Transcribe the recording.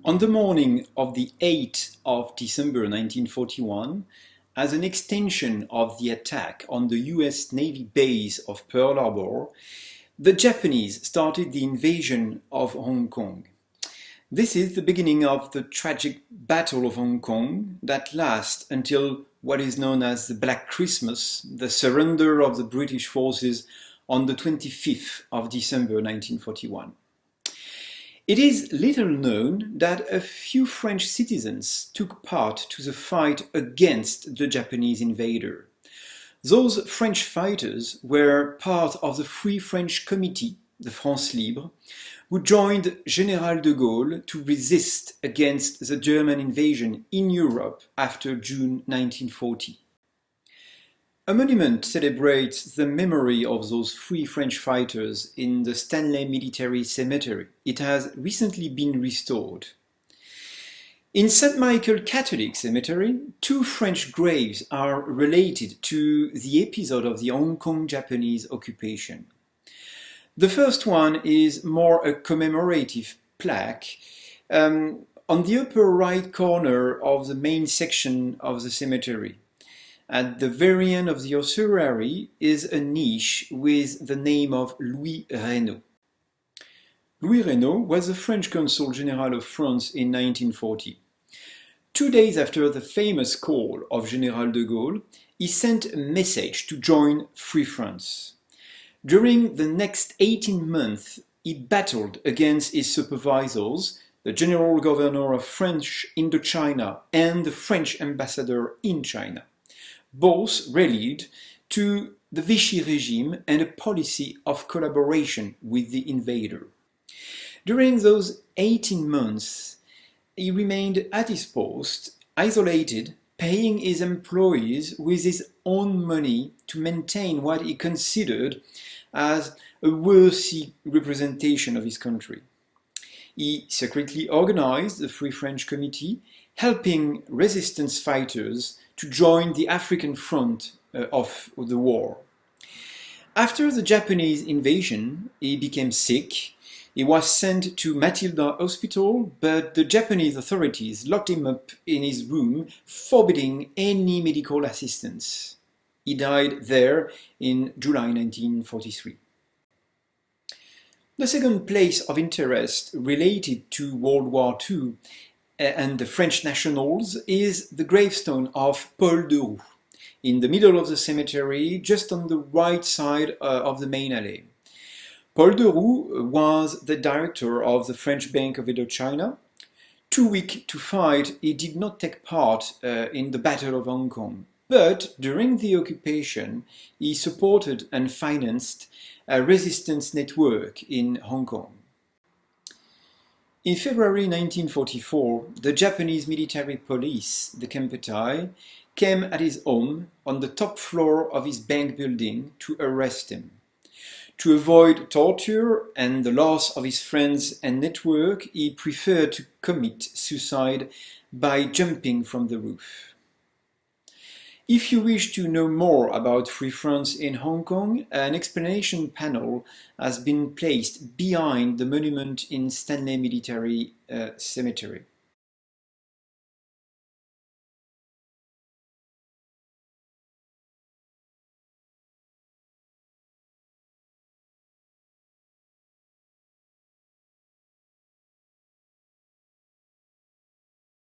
On the morning of the 8th of December 1941, as an extension of the attack on the US Navy base of Pearl Harbor, the Japanese started the invasion of Hong Kong. This is the beginning of the tragic Battle of Hong Kong that lasts until what is known as the Black Christmas, the surrender of the British forces on the 25th of December 1941. It is little known that a few French citizens took part to the fight against the Japanese invader. Those French fighters were part of the Free French Committee, the France Libre, who joined General de Gaulle to resist against the German invasion in Europe after June 1940. A monument celebrates the memory of those three French fighters in the Stanley military cemetery. It has recently been restored. In St. Michael Catholic Cemetery, two French graves are related to the episode of the Hong Kong Japanese occupation. The first one is more a commemorative plaque on the upper right corner of the main section of the cemetery. At the very end of the ossuary is a niche with the name of Louis Reynaud. Louis Reynaud was the French Consul General of France in 1940. 2 days after the famous call of General de Gaulle, he sent a message to join Free France. During the next 18 months, he battled against his supervisors, the General Governor of French Indochina and the French ambassador in China. Both rallied to the Vichy regime and a policy of collaboration with the invader. During those 18 months, he remained at his post, isolated, paying his employees with his own money to maintain what he considered as a worthy representation of his country. He secretly organized the Free French Committee, helping resistance fighters to join the African front of the war. After the Japanese invasion, he became sick. He was sent to Matilda Hospital, but the Japanese authorities locked him up in his room, forbidding any medical assistance. He died there in July 1943. The second place of interest related to World War II and the French nationals is the gravestone of Paul de Roux, in the middle of the cemetery, just on the right side of the main alley. Paul de Roux was the director of the French Bank of Indochina. Too weak to fight, he did not take part in the Battle of Hong Kong. But during the occupation, he supported and financed a resistance network in Hong Kong. In February 1944, the Japanese military police, the Kempeitai, came at his home on the top floor of his bank building to arrest him. To avoid torture and the loss of his friends and network, he preferred to commit suicide by jumping from the roof. If you wish to know more about Free France in Hong Kong, an explanation panel has been placed behind the monument in Stanley Military Cemetery.